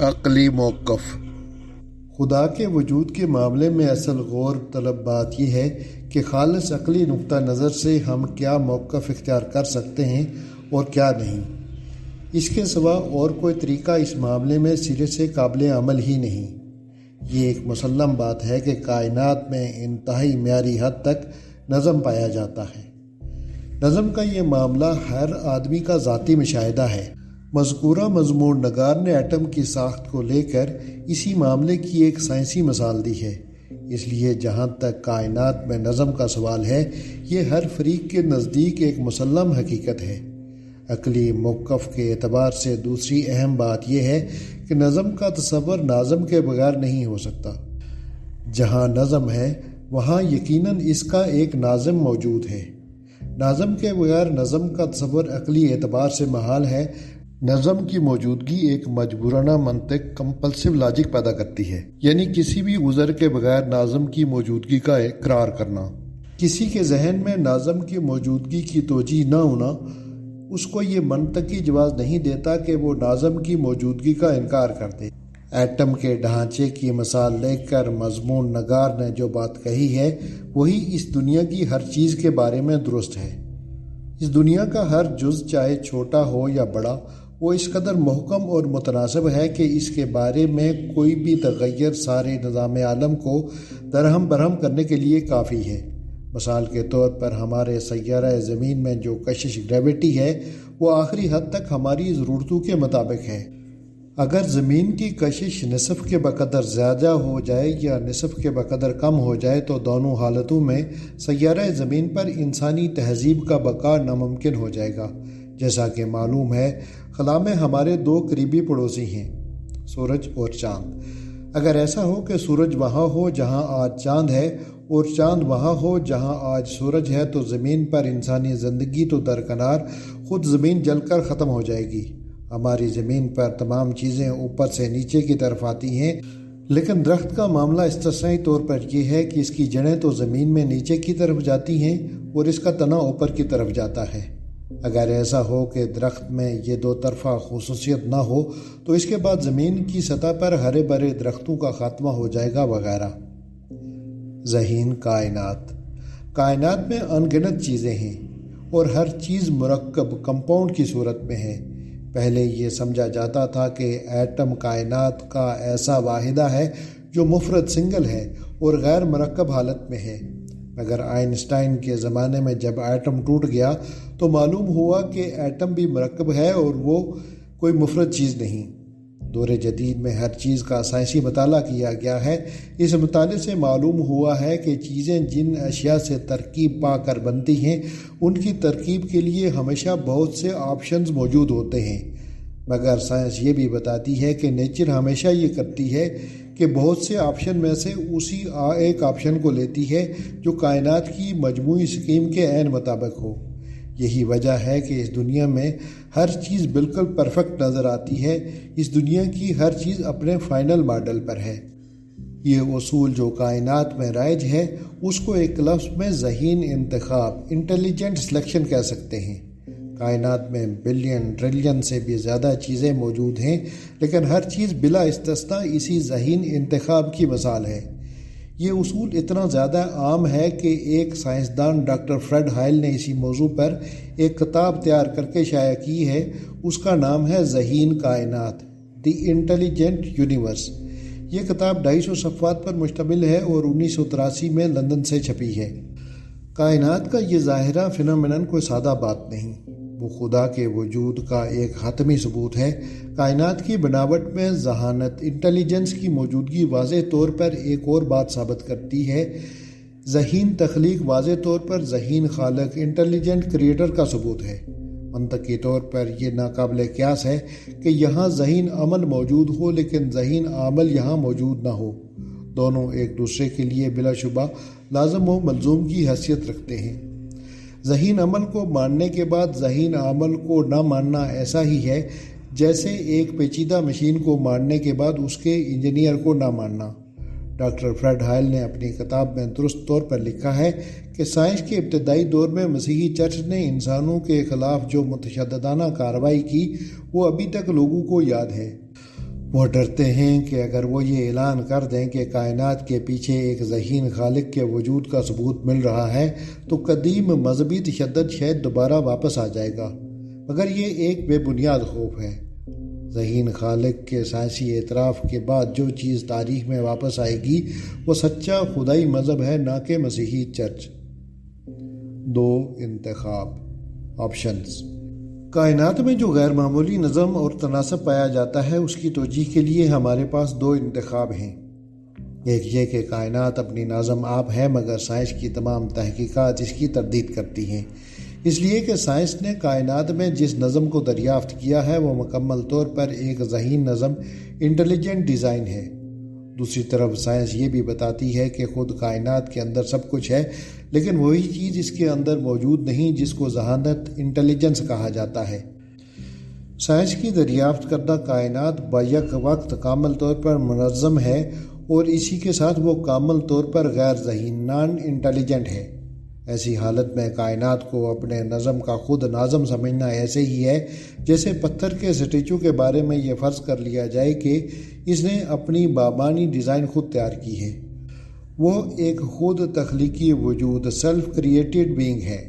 عقلی موقف۔ خدا کے وجود کے معاملے میں اصل غور طلب بات یہ ہے کہ خالص عقلی نقطہ نظر سے ہم کیا موقف اختیار کر سکتے ہیں اور کیا نہیں۔ اس کے سوا اور کوئی طریقہ اس معاملے میں سرے سے قابل عمل ہی نہیں۔ یہ ایک مسلم بات ہے کہ کائنات میں انتہائی معیاری حد تک نظم پایا جاتا ہے۔ نظم کا یہ معاملہ ہر آدمی کا ذاتی مشاہدہ ہے۔ مذکورہ مضمون نگار نے ایٹم کی ساخت کو لے کر اسی معاملے کی ایک سائنسی مثال دی ہے۔ اس لیے جہاں تک کائنات میں نظم کا سوال ہے، یہ ہر فریق کے نزدیک ایک مسلم حقیقت ہے۔ عقلی موقف کے اعتبار سے دوسری اہم بات یہ ہے کہ نظم کا تصور ناظم کے بغیر نہیں ہو سکتا۔ جہاں نظم ہے وہاں یقیناً اس کا ایک ناظم موجود ہے۔ ناظم کے بغیر نظم کا تصور عقلی اعتبار سے محال ہے۔ نظم کی موجودگی ایک مجبورانہ منطق کمپلسیو لاجک پیدا کرتی ہے، یعنی کسی بھی عذر کے بغیر ناظم کی موجودگی کا اقرار کرنا۔ کسی کے ذہن میں ناظم کی موجودگی کی توجیہ نہ ہونا اس کو یہ منطقی جواز نہیں دیتا کہ وہ ناظم کی موجودگی کا انکار کر دے۔ ایٹم کے ڈھانچے کی مثال لے کر مضمون نگار نے جو بات کہی ہے وہی اس دنیا کی ہر چیز کے بارے میں درست ہے۔ اس دنیا کا ہر جز چاہے چھوٹا ہو یا بڑا، وہ اس قدر محکم اور متناسب ہے کہ اس کے بارے میں کوئی بھی تغیر سارے نظام عالم کو درہم برہم کرنے کے لیے کافی ہے۔ مثال کے طور پر ہمارے سیارہ زمین میں جو کشش گریویٹی ہے وہ آخری حد تک ہماری ضرورتوں کے مطابق ہے۔ اگر زمین کی کشش نصف کے بقدر زیادہ ہو جائے یا نصف کے بقدر کم ہو جائے تو دونوں حالتوں میں سیارہ زمین پر انسانی تہذیب کا بقا ناممکن ہو جائے گا۔ جیسا کہ معلوم ہے، خلا میں ہمارے دو قریبی پڑوسی ہیں، سورج اور چاند۔ اگر ایسا ہو کہ سورج وہاں ہو جہاں آج چاند ہے اور چاند وہاں ہو جہاں آج سورج ہے تو زمین پر انسانی زندگی تو درکنار، خود زمین جل کر ختم ہو جائے گی۔ ہماری زمین پر تمام چیزیں اوپر سے نیچے کی طرف آتی ہیں، لیکن درخت کا معاملہ استثنائی طور پر یہ ہے کہ اس کی جڑیں تو زمین میں نیچے کی طرف جاتی ہیں اور اس کا تنا اوپر کی طرف جاتا ہے۔ اگر ایسا ہو کہ درخت میں یہ دو طرفہ خصوصیت نہ ہو تو اس کے بعد زمین کی سطح پر ہرے بھرے درختوں کا خاتمہ ہو جائے گا وغیرہ۔ ذہین کائنات میں ان گنت چیزیں ہیں اور ہر چیز مرکب کمپاؤنڈ کی صورت میں ہے۔ پہلے یہ سمجھا جاتا تھا کہ ایٹم کائنات کا ایسا واحدہ ہے جو مفرد سنگل ہے اور غیر مرکب حالت میں ہے، مگر آئنسٹائن کے زمانے میں جب ایٹم ٹوٹ گیا تو معلوم ہوا کہ ایٹم بھی مرکب ہے اور وہ کوئی مفرد چیز نہیں۔ دور جدید میں ہر چیز کا سائنسی مطالعہ کیا گیا ہے۔ اس مطالعے سے معلوم ہوا ہے کہ چیزیں جن اشیاء سے ترکیب پا کر بنتی ہیں ان کی ترکیب کے لیے ہمیشہ بہت سے آپشنز موجود ہوتے ہیں، مگر سائنس یہ بھی بتاتی ہے کہ نیچر ہمیشہ یہ کرتی ہے کہ بہت سے آپشن میں سے اسی ایک آپشن کو لیتی ہے جو کائنات کی مجموعی اسکیم کے عین مطابق ہو۔ یہی وجہ ہے کہ اس دنیا میں ہر چیز بالکل پرفیکٹ نظر آتی ہے۔ اس دنیا کی ہر چیز اپنے فائنل ماڈل پر ہے۔ یہ اصول جو کائنات میں رائج ہے اس کو ایک لفظ میں ذہین انتخاب، انٹیلیجنٹ سلیکشن کہہ سکتے ہیں۔ کائنات میں بلین ٹریلین سے بھی زیادہ چیزیں موجود ہیں، لیکن ہر چیز بلا استثناء اسی ذہین انتخاب کی مثال ہے۔ یہ اصول اتنا زیادہ عام ہے کہ ایک سائنسدان ڈاکٹر فریڈ ہائل نے اسی موضوع پر ایک کتاب تیار کر کے شائع کی ہے۔ اس کا نام ہے ذہین کائنات، دی انٹیلیجنٹ یونیورس۔ یہ کتاب 250 صفحات پر مشتمل ہے اور 1983 میں لندن سے چھپی ہے۔ کائنات کا یہ ظاہرہ فنومینن کوئی سادہ بات نہیں، وہ خدا کے وجود کا ایک حتمی ثبوت ہے۔ کائنات کی بناوٹ میں ذہانت، انٹیلیجنس کی موجودگی واضح طور پر ایک اور بات ثابت کرتی ہے۔ ذہین تخلیق واضح طور پر ذہین خالق، انٹیلیجنٹ کریٹر کا ثبوت ہے۔ منطقی طور پر یہ ناقابل قیاس ہے کہ یہاں ذہین عمل موجود ہو لیکن ذہین عامل یہاں موجود نہ ہو۔ دونوں ایک دوسرے کے لیے بلا شبہ لازم و ملزوم کی حیثیت رکھتے ہیں۔ ذہین عمل کو ماننے کے بعد ذہین عمل کو نہ ماننا ایسا ہی ہے جیسے ایک پیچیدہ مشین کو ماننے کے بعد اس کے انجینئر کو نہ ماننا۔ ڈاکٹر فریڈ ہائل نے اپنی کتاب میں درست طور پر لکھا ہے کہ سائنس کے ابتدائی دور میں مسیحی چرچ نے انسانوں کے خلاف جو متشددانہ کارروائی کی وہ ابھی تک لوگوں کو یاد ہے۔ وہ ڈرتے ہیں کہ اگر وہ یہ اعلان کر دیں کہ کائنات کے پیچھے ایک ذہین خالق کے وجود کا ثبوت مل رہا ہے تو قدیم مذہبی تشدد شاید دوبارہ واپس آ جائے گا، مگر یہ ایک بے بنیاد خوف ہے۔ ذہین خالق کے سائنسی اعتراف کے بعد جو چیز تاریخ میں واپس آئے گی وہ سچا خدائی مذہب ہے، نہ کہ مسیحی چرچ۔ 2 انتخاب آپشنز۔ کائنات میں جو غیر معمولی نظم اور تناسب پایا جاتا ہے اس کی توجیہ کے لیے ہمارے پاس 2 انتخاب ہیں۔ ایک یہ کہ کائنات اپنی نظم آپ ہے، مگر سائنس کی تمام تحقیقات اس کی تردید کرتی ہیں، اس لیے کہ سائنس نے کائنات میں جس نظم کو دریافت کیا ہے وہ مکمل طور پر ایک ذہین نظم، انٹیلیجنٹ ڈیزائن ہے۔ دوسری طرف سائنس یہ بھی بتاتی ہے کہ خود کائنات کے اندر سب کچھ ہے، لیکن وہی چیز اس کے اندر موجود نہیں جس کو ذہانت، انٹیلیجنس کہا جاتا ہے۔ سائنس کی دریافت کردہ کائنات بیک وقت کامل طور پر منظم ہے اور اسی کے ساتھ وہ کامل طور پر غیر ذہین، نان انٹیلیجنٹ ہے۔ ایسی حالت میں کائنات کو اپنے نظم کا خود ناظم سمجھنا ایسے ہی ہے جیسے پتھر کے سٹیچو کے بارے میں یہ فرض کر لیا جائے کہ اس نے اپنی بابانی ڈیزائن خود تیار کی ہے۔ وہ ایک خود تخلیقی وجود، سیلف کریٹڈ بینگ ہے۔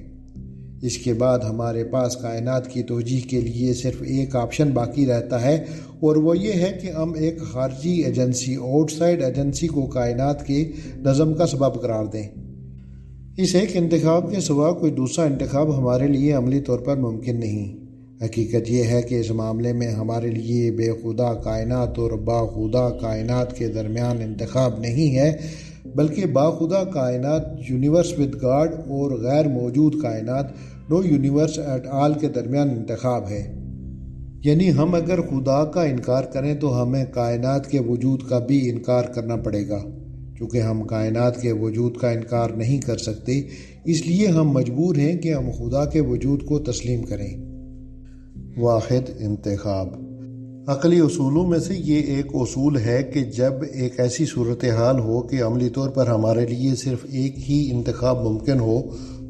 اس کے بعد ہمارے پاس کائنات کی توجیہ کے لیے صرف ایک آپشن باقی رہتا ہے، اور وہ یہ ہے کہ ہم ایک خارجی ایجنسی، آؤٹ سائڈ ایجنسی کو کائنات کے نظم کا سبب قرار دیں۔ اس ایک انتخاب کے سوا کوئی دوسرا انتخاب ہمارے لیے عملی طور پر ممکن نہیں۔ حقیقت یہ ہے کہ اس معاملے میں ہمارے لیے بے خدا کائنات اور باخدا کائنات کے درمیان انتخاب نہیں ہے، بلکہ باخدا کائنات، یونیورس ود گاڈ، اور غیر موجود کائنات، نو یونیورس ایٹ آل کے درمیان انتخاب ہے۔ یعنی ہم اگر خدا کا انکار کریں تو ہمیں کائنات کے وجود کا بھی انکار کرنا پڑے گا۔ چونکہ ہم کائنات کے وجود کا انکار نہیں کر سکتے، اس لیے ہم مجبور ہیں کہ ہم خدا کے وجود کو تسلیم کریں۔ واحد انتخاب۔ عقلی اصولوں میں سے یہ ایک اصول ہے کہ جب ایک ایسی صورتحال ہو کہ عملی طور پر ہمارے لیے صرف ایک ہی انتخاب ممکن ہو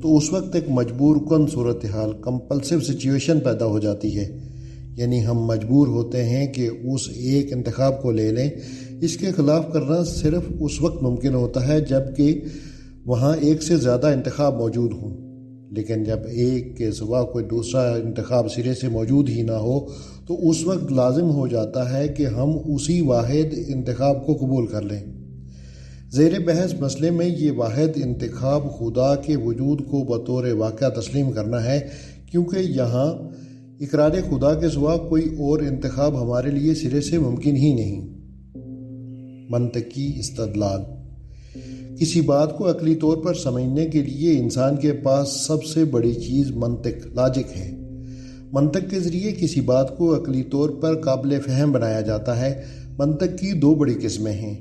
تو اس وقت ایک مجبور کن صورتحال، کمپلسو سچویشن پیدا ہو جاتی ہے۔ یعنی ہم مجبور ہوتے ہیں کہ اس ایک انتخاب کو لے لیں۔ اس کے خلاف کرنا صرف اس وقت ممکن ہوتا ہے جب کہ وہاں ایک سے زیادہ انتخاب موجود ہوں، لیکن جب ایک کے سوا کوئی دوسرا انتخاب سرے سے موجود ہی نہ ہو تو اس وقت لازم ہو جاتا ہے کہ ہم اسی واحد انتخاب کو قبول کر لیں۔ زیر بحث مسئلے میں یہ واحد انتخاب خدا کے وجود کو بطور واقعہ تسلیم کرنا ہے، کیونکہ یہاں اقرار خدا کے سوا کوئی اور انتخاب ہمارے لیے سرے سے ممکن ہی نہیں۔ منطقی استدلال۔ کسی بات کو عقلی طور پر سمجھنے کے لیے انسان کے پاس سب سے بڑی چیز منطق، لاجک ہے۔ منطق کے ذریعے کسی بات کو عقلی طور پر قابل فہم بنایا جاتا ہے۔ منطق کی 2 بڑی قسمیں ہیں،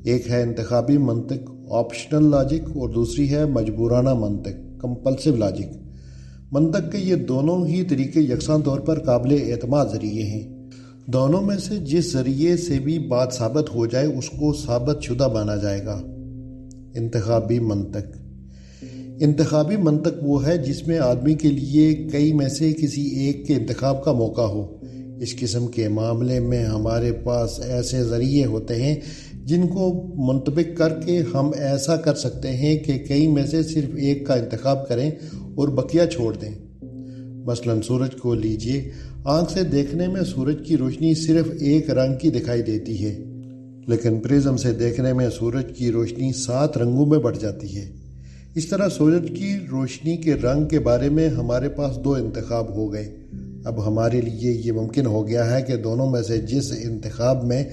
ایک ہے انتخابی منطق، آپشنل لاجک، اور دوسری ہے مجبورانہ منطق، کمپلسو لاجک۔ منطق کے یہ دونوں ہی طریقے یکساں طور پر قابل اعتماد ذریعے ہیں۔ دونوں میں سے جس ذریعے سے بھی بات ثابت ہو جائے اس کو ثابت شدہ مانا جائے گا۔ انتخابی منطق۔ انتخابی منطق وہ ہے جس میں آدمی کے لیے کئی میں سے کسی ایک کے انتخاب کا موقع ہو۔ اس قسم کے معاملے میں ہمارے پاس ایسے ذریعے ہوتے ہیں جن کو منطبق کر کے ہم ایسا کر سکتے ہیں کہ کئی میں سے صرف ایک کا انتخاب کریں اور بقیہ چھوڑ دیں۔ مثلاً سورج کو لیجئے، آنکھ سے دیکھنے میں سورج کی روشنی صرف ایک رنگ کی دکھائی دیتی ہے، لیکن پرزم سے دیکھنے میں سورج کی روشنی 7 رنگوں میں بڑھ جاتی ہے۔ اس طرح سورج کی روشنی کے رنگ کے بارے میں ہمارے پاس 2 انتخاب ہو گئے۔ اب ہمارے لیے یہ ممکن ہو گیا ہے کہ دونوں میں سے جس انتخاب میں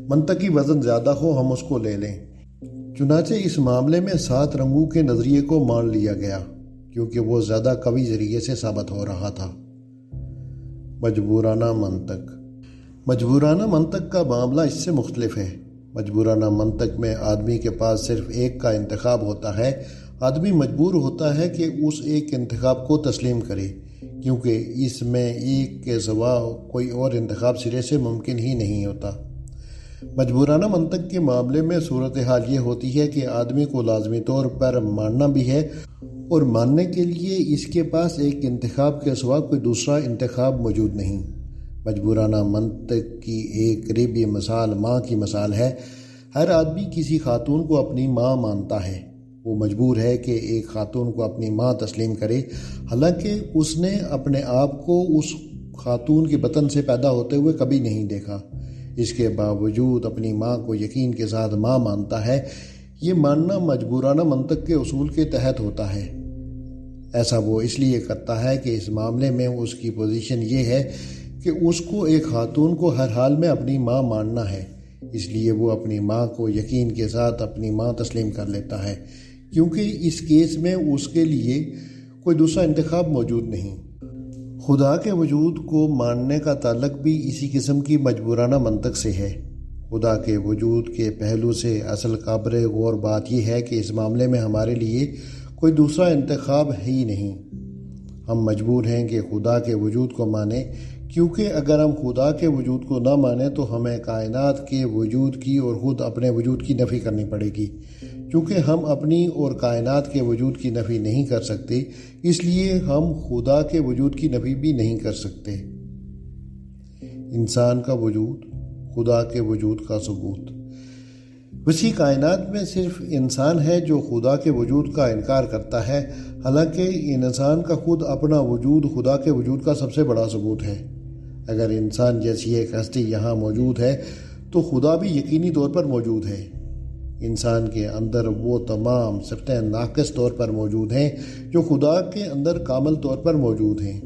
منطقی وزن زیادہ ہو ہم اس کو لے لیں۔ چنانچہ اس معاملے میں 7 رنگوں کے نظریے کو مان لیا گیا کیونکہ وہ زیادہ قوی ذریعے سے ثابت ہو رہا تھا۔ مجبورانہ منطق۔ مجبورانہ منطق کا معاملہ اس سے مختلف ہے۔ مجبورانہ منطق میں آدمی کے پاس صرف ایک کا انتخاب ہوتا ہے۔ آدمی مجبور ہوتا ہے کہ اس ایک انتخاب کو تسلیم کرے کیونکہ اس میں ایک کے سوا کوئی اور انتخاب سرے سے ممکن ہی نہیں ہوتا۔ مجبورانہ منطق کے معاملے میں صورتحال یہ ہوتی ہے کہ آدمی کو لازمی طور پر ماننا بھی ہے اور ماننے کے لیے اس کے پاس ایک انتخاب کے سوا کوئی دوسرا انتخاب موجود نہیں۔ مجبورانہ منطق کی ایک قریبی مثال ماں کی مثال ہے۔ ہر آدمی کسی خاتون کو اپنی ماں مانتا ہے۔ وہ مجبور ہے کہ ایک خاتون کو اپنی ماں تسلیم کرے، حالانکہ اس نے اپنے آپ کو اس خاتون کے بطن سے پیدا ہوتے ہوئے کبھی نہیں دیکھا۔ اس کے باوجود اپنی ماں کو یقین کے ساتھ ماں مانتا ہے۔ یہ ماننا مجبورانہ منطق کے اصول کے تحت ہوتا ہے۔ ایسا وہ اس لیے کرتا ہے کہ اس معاملے میں اس کی پوزیشن یہ ہے کہ اس کو ایک خاتون کو ہر حال میں اپنی ماں ماننا ہے، اس لیے وہ اپنی ماں کو یقین کے ساتھ اپنی ماں تسلیم کر لیتا ہے، کیونکہ اس کیس میں اس کے لیے کوئی دوسرا انتخاب موجود نہیں۔ خدا کے وجود کو ماننے کا تعلق بھی اسی قسم کی مجبورانہ منطق سے ہے۔ خدا کے وجود کے پہلو سے اصل قابل غور بات یہ ہے کہ اس معاملے میں ہمارے لیے کوئی دوسرا انتخاب ہی نہیں۔ ہم مجبور ہیں کہ خدا کے وجود کو مانیں، کیونکہ اگر ہم خدا کے وجود کو نہ مانیں تو ہمیں کائنات کے وجود کی اور خود اپنے وجود کی نفی کرنی پڑے گی۔ چونکہ ہم اپنی اور کائنات کے وجود کی نفی نہیں کر سکتے، اس لیے ہم خدا کے وجود کی نفی بھی نہیں کر سکتے۔ انسان کا وجود، خدا کے وجود کا ثبوت۔ وسیع کائنات میں صرف انسان ہے جو خدا کے وجود کا انکار کرتا ہے، حالانکہ انسان کا خود اپنا وجود خدا کے وجود کا سب سے بڑا ثبوت ہے۔ اگر انسان جیسی ایک ہستی یہاں موجود ہے تو خدا بھی یقینی طور پر موجود ہے۔ انسان کے اندر وہ تمام صفتیں ناقص طور پر موجود ہیں جو خدا کے اندر کامل طور پر موجود ہیں۔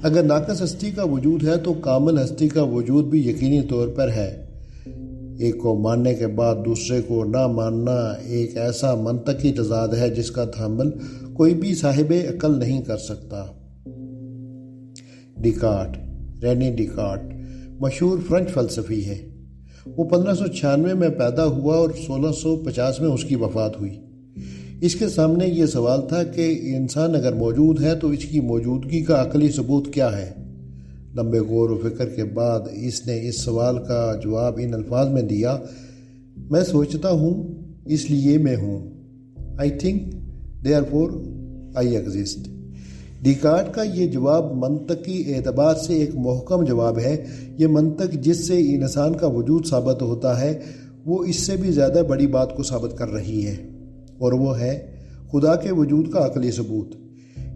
اگر ناقص ہستی کا وجود ہے تو کامل ہستی کا وجود بھی یقینی طور پر ہے۔ ایک کو ماننے کے بعد دوسرے کو نہ ماننا ایک ایسا منطقی تضاد ہے جس کا تحمل کوئی بھی صاحب عقل نہیں کر سکتا۔ ڈیکارٹ، رینے ڈیکارٹ مشہور فرینچ فلسفی ہے۔ وہ 1596 میں پیدا ہوا اور 1650 میں اس کی وفات ہوئی۔ اس کے سامنے یہ سوال تھا کہ انسان اگر موجود ہے تو اس کی موجودگی کا عقلی ثبوت کیا ہے؟ لمبے غور و فکر کے بعد اس نے اس سوال کا جواب ان الفاظ میں دیا: میں سوچتا ہوں اس لیے میں ہوں۔ I think therefore I exist۔ Descartes کا یہ جواب منطقی اعتبار سے ایک محکم جواب ہے۔ یہ منطق جس سے انسان کا وجود ثابت ہوتا ہے وہ اس سے بھی زیادہ بڑی بات کو ثابت کر رہی ہے، اور وہ ہے خدا کے وجود کا عقلی ثبوت۔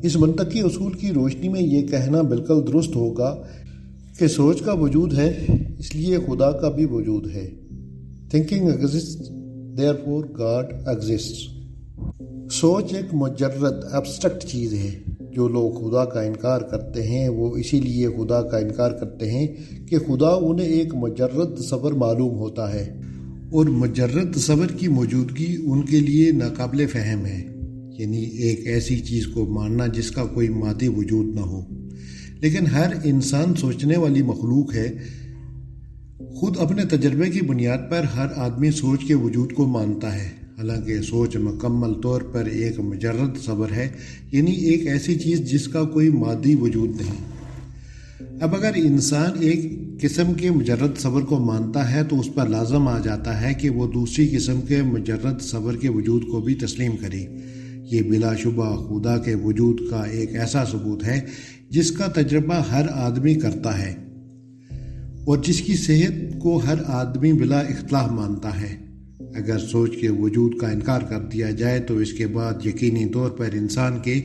اس منطقی اصول کی روشنی میں یہ کہنا بالکل درست ہوگا کہ سوچ کا وجود ہے، اس لیے خدا کا بھی وجود ہے۔ Thinking exists, therefore God exists۔ سوچ ایک مجرد ایبسٹریکٹ چیز ہے۔ جو لوگ خدا کا انکار کرتے ہیں وہ اسی لیے خدا کا انکار کرتے ہیں کہ خدا انہیں ایک مجرد تصور معلوم ہوتا ہے، اور مجرد تصور کی موجودگی ان کے لیے ناقابل فہم ہے، یعنی ایک ایسی چیز کو ماننا جس کا کوئی مادی وجود نہ ہو۔ لیکن ہر انسان سوچنے والی مخلوق ہے۔ خود اپنے تجربے کی بنیاد پر ہر آدمی سوچ کے وجود کو مانتا ہے، حالانکہ سوچ مکمل طور پر ایک مجرد تصور ہے، یعنی ایک ایسی چیز جس کا کوئی مادی وجود نہیں۔ اب اگر انسان ایک قسم کے مجرد تصور کو مانتا ہے تو اس پر لازم آ جاتا ہے کہ وہ دوسری قسم کے مجرد تصور کے وجود کو بھی تسلیم کرے۔ یہ بلا شبہ خدا کے وجود کا ایک ایسا ثبوت ہے جس کا تجربہ ہر آدمی کرتا ہے، اور جس کی صحت کو ہر آدمی بلا اختلاف مانتا ہے۔ اگر سوچ کے وجود کا انکار کر دیا جائے تو اس کے بعد یقینی طور پر انسان کے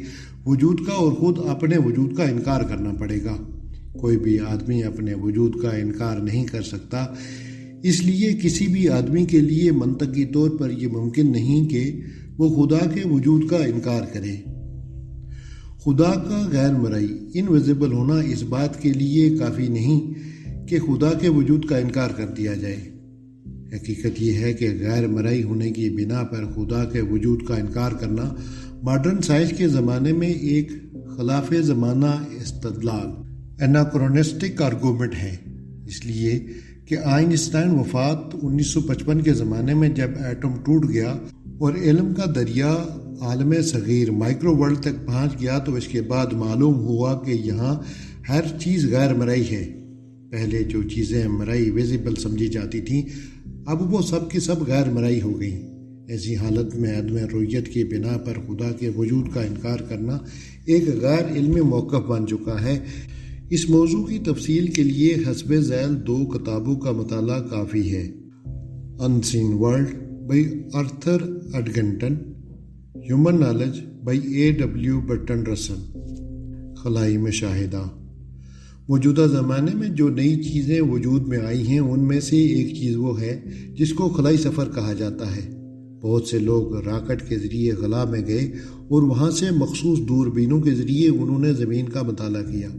وجود کا اور خود اپنے وجود کا انکار کرنا پڑے گا۔ کوئی بھی آدمی اپنے وجود کا انکار نہیں کر سکتا، اس لیے کسی بھی آدمی کے لیے منطقی طور پر یہ ممکن نہیں کہ وہ خدا کے وجود کا انکار کرے۔ خدا کا غیر مرئی، انویزیبل ہونا اس بات کے لیے کافی نہیں کہ خدا کے وجود کا انکار کر دیا جائے۔ حقیقت یہ ہے کہ غیر مرئی ہونے کی بنا پر خدا کے وجود کا انکار کرنا ماڈرن سائنس کے زمانے میں ایک خلاف زمانہ استدلال، اناکرونسٹک آرگومنٹ ہے، اس لیے کہ آئنسٹائن وفات 1955 کے زمانے میں جب ایٹم ٹوٹ گیا اور علم کا دریا عالم صغیر مائکرو ورلڈ تک پہنچ گیا تو اس کے بعد معلوم ہوا کہ یہاں ہر چیز غیر مرئی ہے۔ پہلے جو چیزیں مرئی ویزیبل سمجھی جاتی تھیں اب وہ سب کی سب غیر مرئی ہو گئیں۔ ایسی حالت میں عدم رؤیت کی بنا پر خدا کے وجود کا انکار کرنا ایک غیر علمی موقف بن چکا ہے۔ اس موضوع کی تفصیل کے لیے حسب ذیل 2 کتابوں کا مطالعہ کافی ہے۔ Unseen world by Arthur Eddington, human knowledge by A.W. Bertrand Russell. خلائی مشاہدہ۔ موجودہ زمانے میں جو نئی چیزیں وجود میں آئی ہیں ان میں سے ایک چیز وہ ہے جس کو خلائی سفر کہا جاتا ہے۔ بہت سے لوگ راکٹ کے ذریعے خلا میں گئے اور وہاں سے مخصوص دوربینوں کے ذریعے انہوں نے زمین کا مطالعہ کیا۔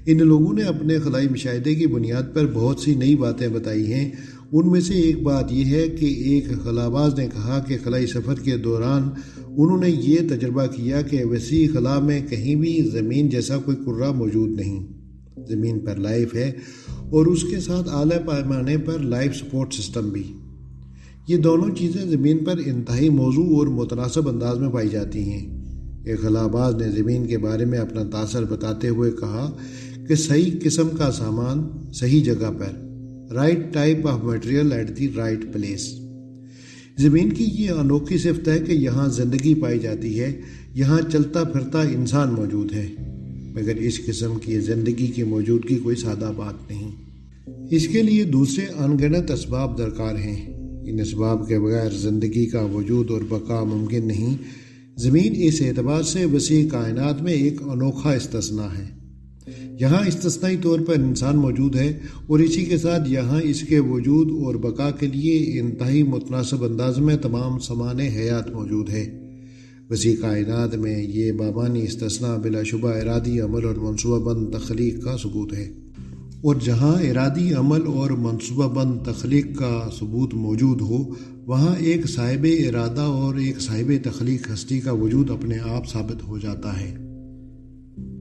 ان لوگوں نے اپنے خلائی مشاہدے کی بنیاد پر بہت سی نئی باتیں بتائی ہیں۔ ان میں سے ایک بات یہ ہے کہ ایک خلا باز نے کہا کہ خلائی سفر کے دوران انہوں نے یہ تجربہ کیا کہ وسیع خلا میں کہیں بھی زمین جیسا کوئی کرہ موجود نہیں۔ زمین پر لائف ہے اور اس کے ساتھ اعلیٰ پیمانے پر لائف سپورٹ سسٹم بھی۔ یہ دونوں چیزیں زمین پر انتہائی موزوں اور متناسب انداز میں پائی جاتی ہیں۔ ایک خلا باز نے زمین کے بارے میں اپنا تاثر بتاتے ہوئے کہا کہ صحیح قسم کا سامان صحیح جگہ پر، right type of material at the right place. زمین کی یہ انوکھی صفت ہے کہ یہاں زندگی پائی جاتی ہے، یہاں چلتا پھرتا انسان موجود ہے، مگر اس قسم کی زندگی کی موجودگی کوئی سادہ بات نہیں۔ اس کے لیے دوسرے انگنت اسباب درکار ہیں۔ ان اسباب کے بغیر زندگی کا وجود اور بقا ممکن نہیں۔ زمین اس اعتبار سے وسیع کائنات میں ایک انوکھا استثناء ہے۔ یہاں استثنائی طور پر انسان موجود ہے اور اسی کے ساتھ یہاں اس کے وجود اور بقا کے لیے انتہائی متناسب انداز میں تمام سامان حیات موجود ہے۔ وسیع کائنات میں یہ بابانی استثناء بلا شبہ ارادی عمل اور منصوبہ بند تخلیق کا ثبوت ہے، اور جہاں ارادی عمل اور منصوبہ بند تخلیق کا ثبوت موجود ہو وہاں ایک صاحب ارادہ اور ایک صاحب تخلیق ہستی کا وجود اپنے آپ ثابت ہو جاتا ہے۔